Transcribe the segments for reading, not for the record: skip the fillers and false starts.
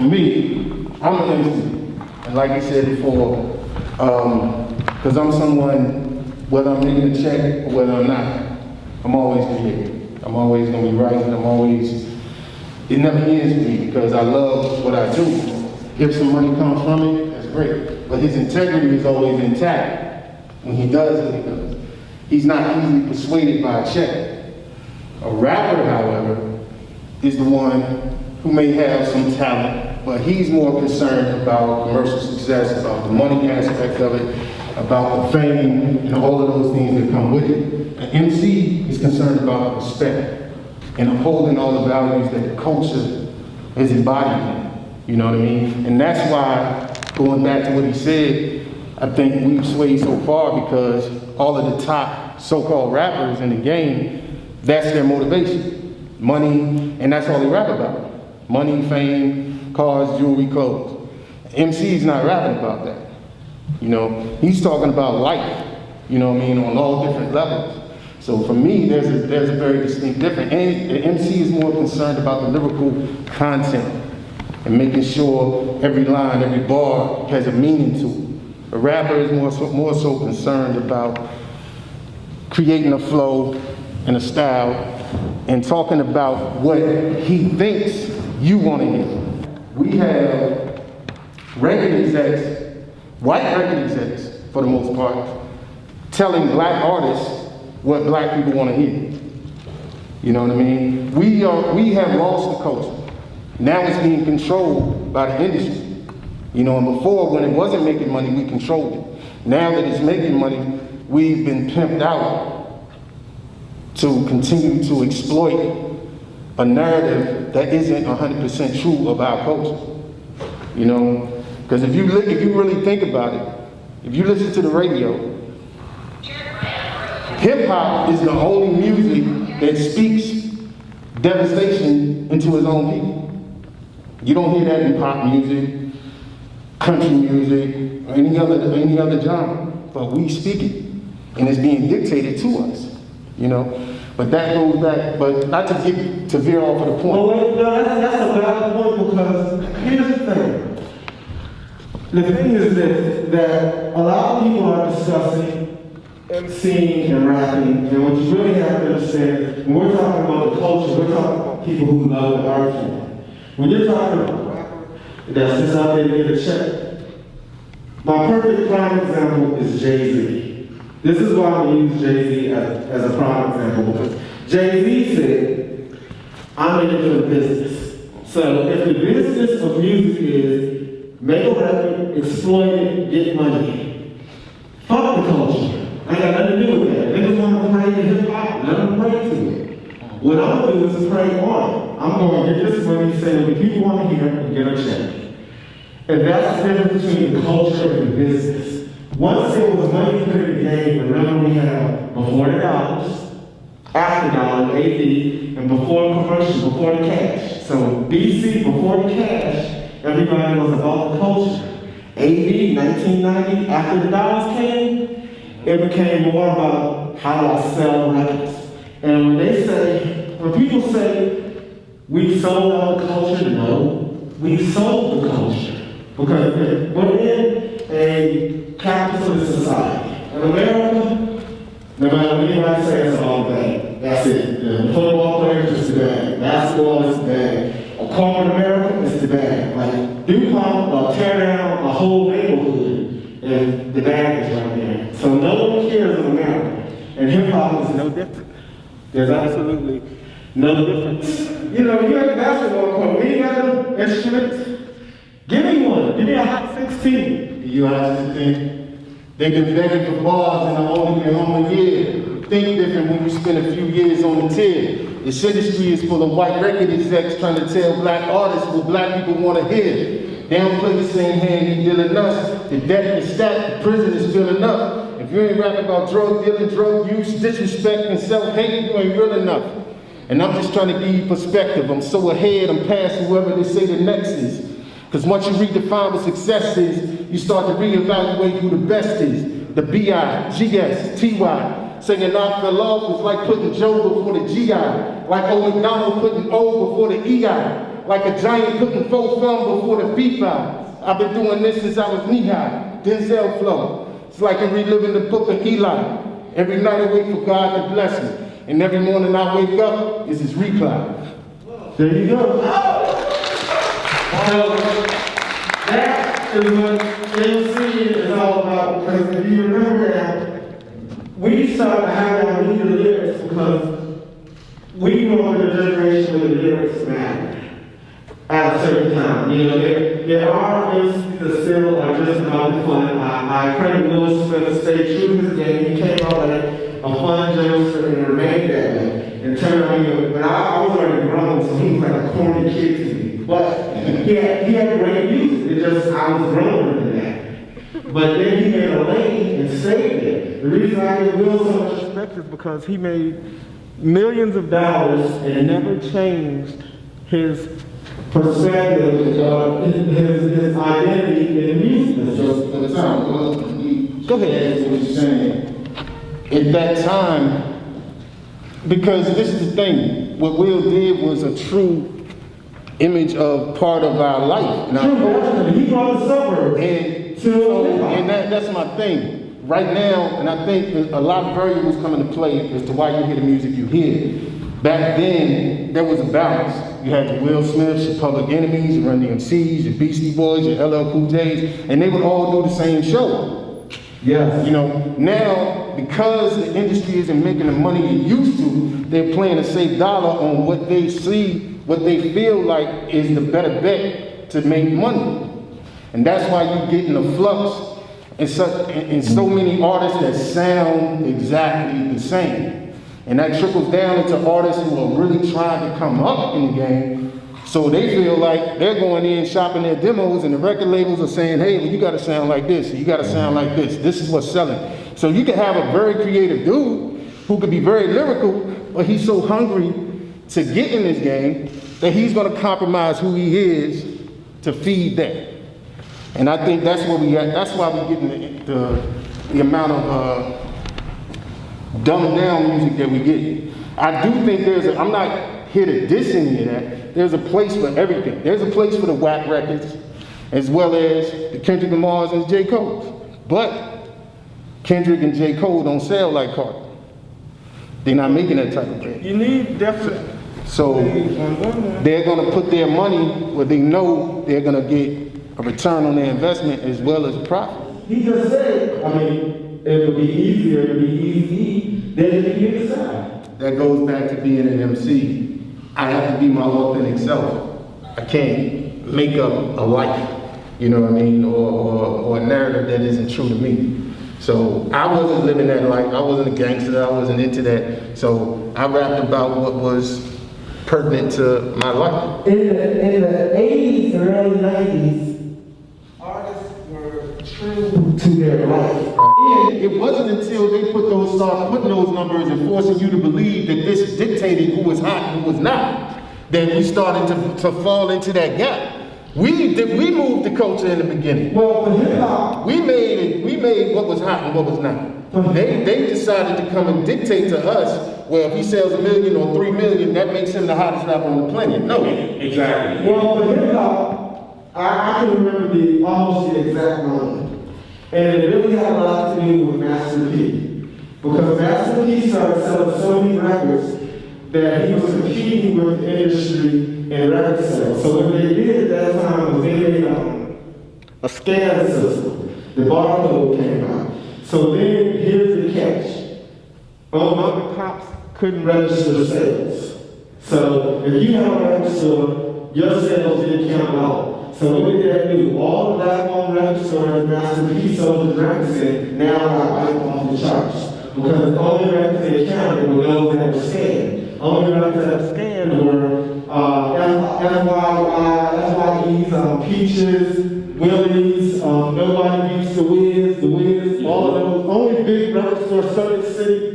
Me, I'm an MC, and like I said before, because I'm someone, whether I'm making a check or whether I'm not, I'm always creating. I'm always going to be writing. It never ends for me because I love what I do. If some money comes from it, that's great. But his integrity is always intact when he does what he does. He's not easily persuaded by a check. A rapper, however, is the one who may have some talent, but he's more concerned about commercial success, about the money aspect of it, about the fame, and all of those things that come with it. An MC is concerned about respect and upholding all the values that the culture is embodied. You know what I mean? And that's why, going back to what he said, I think we've swayed so far because all of the top so-called rappers in the game, that's their motivation. Money, and that's all they rap about. Money, fame, cars, jewelry, clothes. MC's not rapping about that. You know, he's talking about life, you know what I mean, on all different levels. So for me, there's a very distinct difference. And the MC is more concerned about the lyrical content and making sure every line, every bar has a meaning to it. A rapper is more so concerned about creating a flow and a style and talking about what he thinks you want to hear. We have record execs, white record execs for the most part, telling black artists what black people want to hear. You know what I mean? We have lost the culture. Now it's being controlled by the industry. You know, and before, when it wasn't making money, we controlled it. Now that it's making money, we've been pimped out to continue to exploit a narrative that isn't 100% true of our culture. You know, because if you really think about it, if you listen to the radio, hip hop is the only music that speaks devastation into its own people. You don't hear that in pop music, country music, or any other genre, but we speak it, and it's being dictated to us, you know. But that goes back, but not to veer off of the point. Well, wait, no, that's a valid point because here's the thing. The thing is this, that a lot of people are discussing MCing and rapping, and what you really have to understand, when we're talking about the culture, we're talking about people who love the art form. When you're talking about a rapper that's just out there to get a check, my perfect prime example is Jay-Z. This is why I'm going to use Jay-Z as a prime example, because Jay-Z said, I'm in it for the business. So if the business of music is make a record, exploit it, get money, fuck the culture. I got nothing to do with that. Niggas want to pray to hip-hop, let them pray to it. What I'm going to do is pray on it. I'm going to get this money, say what the people want to hear, and get a check. And that's the difference between the culture and the business. Once there was money put in the game, remember we had before the dollars, after dollar, AD, and before commercial, before the cash. So BC, before the cash, everybody was about the culture. AD, 1990, after the dollars came, it became more about how do I sell records. And when people say, we sold our culture, no, we sold the culture. Because we're in a capitalist society. In America, no matter what anybody says, it's all bad. That's it. The football players, it's the bad. Basketball is the bad. A corporate America, it's the bad. Like, DuPont tear down a whole neighborhood if the bag is right there. So no one cares in America. And hip hop is no different. There's absolutely no difference. You know, you at the basketball court, we ain't got no instruments. Give me one. Give me a hot 16. You understand? They've been begging for bars in only a year. Think different when you spend a few years on the tier. This industry is full of white record execs trying to tell black artists what black people want to hear. They don't play the same hand you dealing us. The debt is stacked, the prison is filling up. If you ain't rapping about drug dealing, drug use, disrespect, and self-hate, you ain't real enough. And I'm just trying to give you perspective. I'm so ahead, I'm past whoever they say the next is. Because once you redefine what success is, you start to reevaluate who the best is. The B.I., G.S., T.Y. Singing "I Fell Off" was like putting Joe before the G.I. Like old McDonald putting O before the E.I. like a giant putting full film before the FIFA. I've been doing this since I was knee-high. Denzel flow. It's like I'm reliving the book of Eli. Every night I wait for God to bless me. And every morning I wake up, it's his reply. There you go. So that is what MC is all about. Because if you remember that, we started having our new lyrics because we grew up in a generation where the lyrics matter at a certain time. You know, there are MCs that still are just about the fun. I credit Will Smith to stay true to his game. He came out like a fun jokester and remained that way. And turned on me, but I was already grown, so he was like a corny kid to me. But he had great music. It just, I was grown in that. But then he made a lane and stayed there. The reason I give Will so much respect is because he made millions of dollars and never changed his perspective, his identity in music. So at the time, go ahead. What you're saying. At that time, because this is the thing, what Will did was a true image of part of our life. He brought the suburbs. And that's my thing. Right now, and I think a lot of variables come into play as to why you hear the music you hear. Back then, there was a balance. You had the Will Smiths, your Public Enemies, your Run DMCs, your Beastie Boys, your LL Cool J's, and they would all do the same show. Yes. You know, now, because the industry isn't making the money it used to, they're playing a safe dollar on what they see, what they feel like is the better bet to make money. And that's why you get in a flux in so many artists that sound exactly the same. And that trickles down into artists who are really trying to come up in the game. So they feel like they're going in shopping their demos and the record labels are saying, hey, well, you gotta sound like this, you gotta sound like this. This is what's selling. So you can have a very creative dude who could be very lyrical, but he's so hungry to get in this game that he's gonna compromise who he is to feed that. And I think that's where we at. That's why we're getting the amount of dumbed down music that we get. I do think I'm not here to diss any of that. There's a place for everything. There's a place for the whack records, as well as the Kendrick Lamars and the J. Cole's. But Kendrick and J. Cole don't sell like Carter. They're not making that type of bread. You need definitely. So they're gonna put their money where they know they're gonna get a return on their investment as well as a profit. He just said, I mean, it would be easier, it would be easy than if you get side. That goes back to being an MC. I have to be my authentic self. I can't make up a life, you know what I mean, or a narrative that isn't true to me. So I wasn't living that life. I wasn't a gangster. I wasn't into that. So I rapped about what was pertinent to my life. In the 80s and early 90s, artists were true to their life. And it wasn't until they started putting those numbers and forcing you to believe that this dictated who was hot and who was not, that we started to fall into that gap. We moved the culture in the beginning. Well, for hip-hop, we made what was hot and what was not. They decided to come and dictate to us, well, if he sells 1 million or 3 million, that makes him the hottest rapper on the planet. No. Exactly. well, for hip-hop, I can remember almost the exact moment. And it really had a lot to do with Master P. Because Master P started selling so many records that he was competing with the industry in record sales. So what they did at that time was they made a scan system. The barcode came out. So then here's the catch. Mom and pops couldn't register sales. So if you have a record store, your sales didn't count at all. So what did that do? All the black-owned record stores Master P sold his records in now are off the charts. Because the only records they counted were those that were scanned. Only records that were scanned were FYEs, Peaches, Willie's, Nobody Beats the Wiz, all of those. Only big record stores, Circuit City.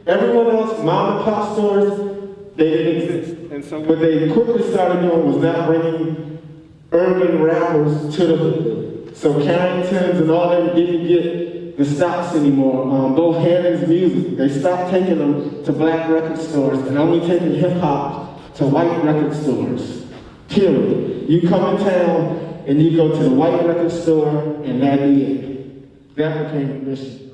Everyone else, mom and pop stores, they didn't exist. And so what they quickly started doing was not bringing urban rappers to the hood. So Carringtons and all them didn't get the stops anymore. Both Hannon's music, they stopped taking them to black record stores and only taking hip hop to white record stores. Period. You come in town and you go to the white record store and that be it. That became the mission.